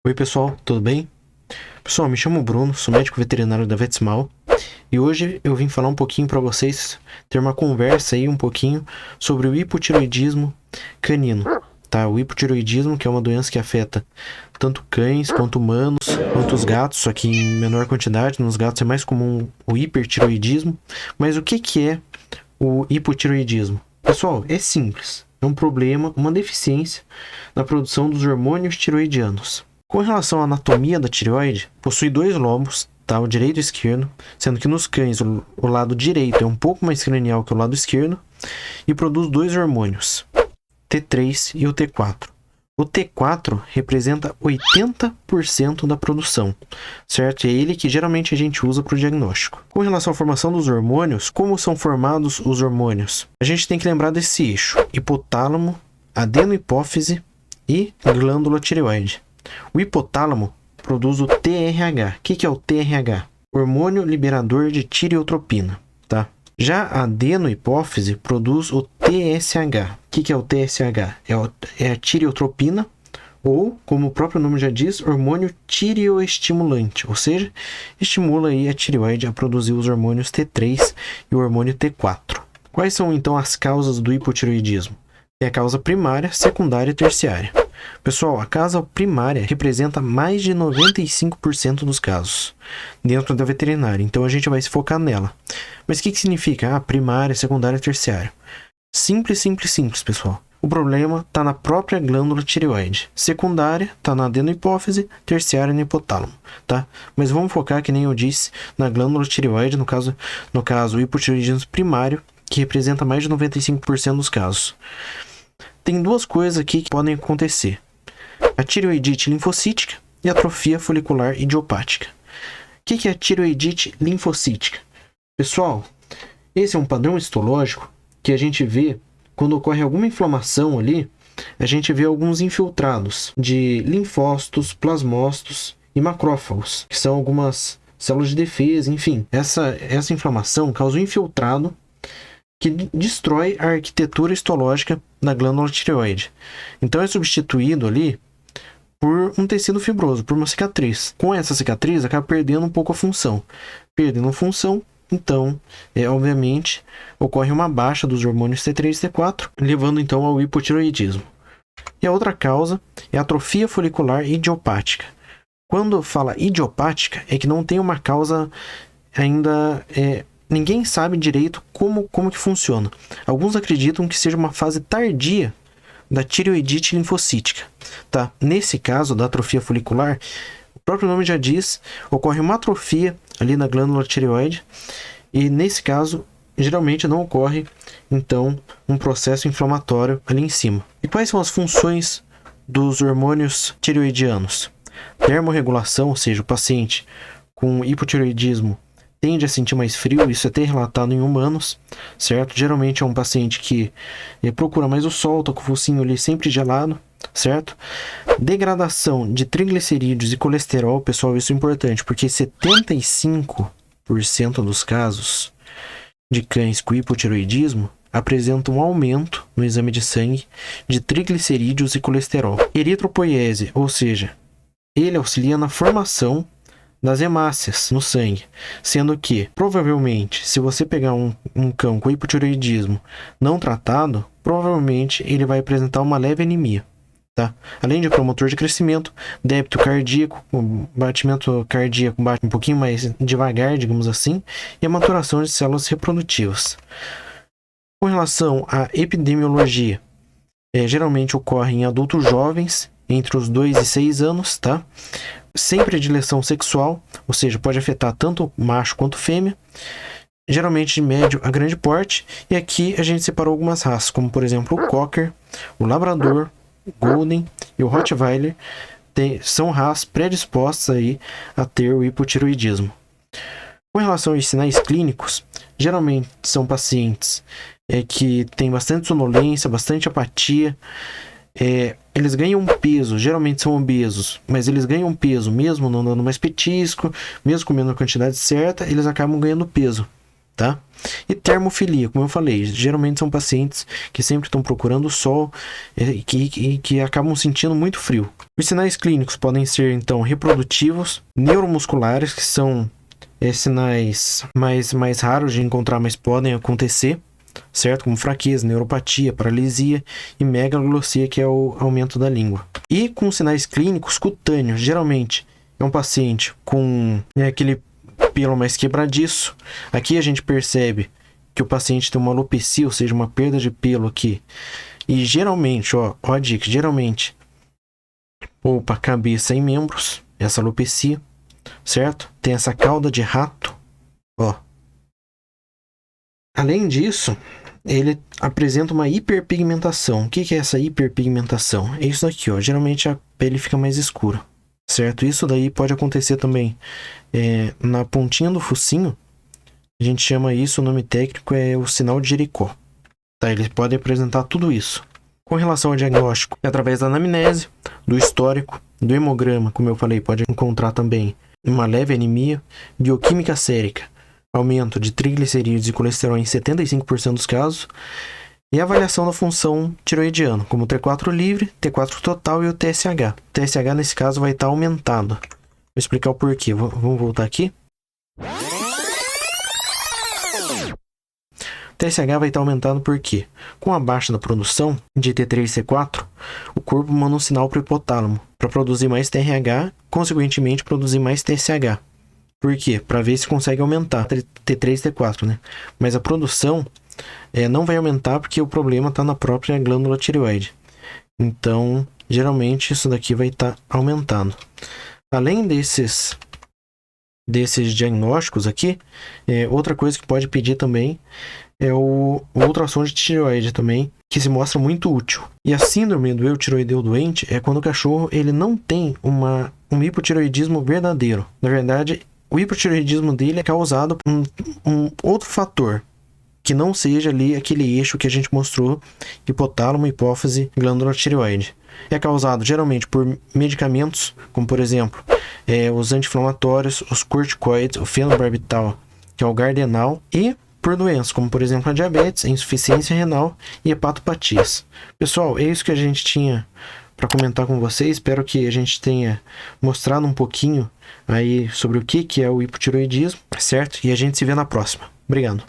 Oi pessoal, tudo bem? Pessoal, me chamo Bruno, sou médico veterinário da Vetsmal e hoje eu vim falar um pouquinho para vocês, ter uma conversa aí um pouquinho sobre o hipotireoidismo canino, tá? O hipotireoidismo, que é uma doença que afeta tanto cães quanto humanos, quanto os gatos, só que em menor quantidade. Nos gatos é mais comum o hipertireoidismo. Mas o que é o hipotireoidismo? Pessoal, é simples. É um problema, uma deficiência na produção dos hormônios tiroidianos. Com relação à anatomia da tireoide, possui dois lobos, tá? O direito e o esquerdo, sendo que nos cães o lado direito é um pouco mais cranial que o lado esquerdo e produz dois hormônios, T3 e o T4. O T4 representa 80% da produção, certo? É ele que geralmente a gente usa para o diagnóstico. Com relação à formação dos hormônios, como são formados os hormônios? A gente tem que lembrar desse eixo: hipotálamo, adenohipófise e glândula tireoide. O hipotálamo produz o TRH. O que é o TRH? Hormônio liberador de tireotropina, tá? Já a adenohipófise produz o TSH. O que é o TSH? É a tireotropina, ou, como o próprio nome já diz, hormônio tireoestimulante, ou seja, estimula aí a tireoide a produzir os hormônios T3 e o hormônio T4. Quais são então as causas do hipotireoidismo? É a causa primária, secundária e terciária. Pessoal, a causa primária representa mais de 95% dos casos dentro da veterinária, então a gente vai se focar nela. Mas o que significa? Primária, secundária e terciária. Simples, pessoal. O problema está na própria glândula tireoide. Secundária está na adenohipófise, terciária no hipotálamo, tá? Mas vamos focar, que nem eu disse, na glândula tireoide, no caso o hipotireoidismo primário, que representa mais de 95% dos casos. Tem duas coisas aqui que podem acontecer: a tireoidite linfocítica e a atrofia folicular idiopática. O que é a tireoidite linfocítica? Pessoal, esse é um padrão histológico que a gente vê quando ocorre alguma inflamação ali. A gente vê alguns infiltrados de linfócitos, plasmócitos e macrófagos, que são algumas células de defesa, enfim. Essa inflamação causa um infiltrado que destrói a arquitetura histológica da glândula tireoide. Então é substituído ali por um tecido fibroso, por uma cicatriz. Com essa cicatriz, acaba perdendo um pouco a função. Perdendo a função, então, obviamente, ocorre uma baixa dos hormônios T3 e T4, levando então ao hipotireoidismo. E a outra causa é a atrofia folicular idiopática. Quando fala idiopática, é que não tem uma causa ainda... Ninguém sabe direito como que funciona. Alguns acreditam que seja uma fase tardia da tireoidite linfocítica, tá? Nesse caso da atrofia folicular, o próprio nome já diz, ocorre uma atrofia ali na glândula tireoide, e nesse caso geralmente não ocorre então um processo inflamatório ali em cima. E quais são as funções dos hormônios tireoidianos? Termorregulação, ou seja, o paciente com hipotireoidismo tende a sentir mais frio, isso é até relatado em humanos, certo? Geralmente é um paciente que procura mais o sol, tá com o focinho ali sempre gelado, certo? Degradação de triglicerídeos e colesterol, pessoal, isso é importante, porque 75% dos casos de cães com hipotireoidismo apresentam um aumento no exame de sangue de triglicerídeos e colesterol. Eritropoiese, ou seja, ele auxilia na formação das hemácias no sangue, sendo que, provavelmente, se você pegar um cão com hipotireoidismo não tratado, provavelmente ele vai apresentar uma leve anemia, tá? Além de promotor de crescimento, débito cardíaco, o batimento cardíaco bate um pouquinho mais devagar, digamos assim, e a maturação de células reprodutivas. Com relação à epidemiologia, geralmente ocorre em adultos jovens, entre os 2 e 6 anos, tá? Sem predileção sexual, ou seja, pode afetar tanto macho quanto fêmea, geralmente de médio a grande porte, e aqui a gente separou algumas raças, como por exemplo o Cocker, o Labrador, o Golden e o Rottweiler, são raças predispostas aí a ter o hipotireoidismo. Com relação aos sinais clínicos, geralmente são pacientes que têm bastante sonolência, bastante apatia, eles ganham peso, geralmente são obesos, mas eles ganham peso mesmo não dando mais petisco, mesmo comendo a quantidade certa, eles acabam ganhando peso, tá? E termofilia, como eu falei, geralmente são pacientes que sempre estão procurando o sol e que acabam sentindo muito frio. Os sinais clínicos podem ser, então, reprodutivos, neuromusculares, que são sinais mais raros de encontrar, mas podem acontecer, certo? Como fraqueza, neuropatia, paralisia e megalglossia, que é o aumento da língua. E com sinais clínicos cutâneos, geralmente é um paciente com aquele pelo mais quebradiço. Aqui a gente percebe que o paciente tem uma alopecia, ou seja, uma perda de pelo aqui. E geralmente, ó a dica, geralmente poupa cabeça e membros, essa alopecia, certo? Tem essa cauda de rato, ó. Além disso, ele apresenta uma hiperpigmentação. O que é essa hiperpigmentação? É isso aqui, ó. Geralmente a pele fica mais escura, certo? Isso daí pode acontecer também na pontinha do focinho. A gente chama isso, o nome técnico é o sinal de Jericó. Tá? Ele pode apresentar tudo isso. Com relação ao diagnóstico, é através da anamnese, do histórico, do hemograma, como eu falei, pode encontrar também uma leve anemia, bioquímica sérica, aumento de triglicerídeos e colesterol em 75% dos casos, e a avaliação da função tiroidiana, como o T4 livre, T4 total e o TSH. O TSH, nesse caso, vai estar aumentado. Vou explicar o porquê. Vamos voltar aqui. O TSH vai estar aumentado porque, com a baixa da produção de T3 e T4, o corpo manda um sinal para o hipotálamo para produzir mais TRH, consequentemente produzir mais TSH. Por quê? Para ver se consegue aumentar T3 e T4, né? Mas a produção não vai aumentar porque o problema está na própria glândula tireoide. Então, geralmente, isso daqui vai estar aumentando. Além desses diagnósticos aqui, outra coisa que pode pedir também é o ultrassom de tireoide também, que se mostra muito útil. E a síndrome do eutiroideu doente é quando o cachorro ele não tem um hipotireoidismo verdadeiro. Na verdade, o hipotireoidismo dele é causado por um outro fator, que não seja ali aquele eixo que a gente mostrou, hipotálamo, hipófise, glândula tireoide. É causado geralmente por medicamentos, como por exemplo, os anti-inflamatórios, os corticoides, o fenobarbital, que é o Gardenal, e por doenças, como por exemplo a diabetes, a insuficiência renal e hepatopatias. Pessoal, é isso que a gente tinha para comentar com vocês. Espero que a gente tenha mostrado um pouquinho aí sobre o que é o hipotireoidismo, certo? E a gente se vê na próxima. Obrigado.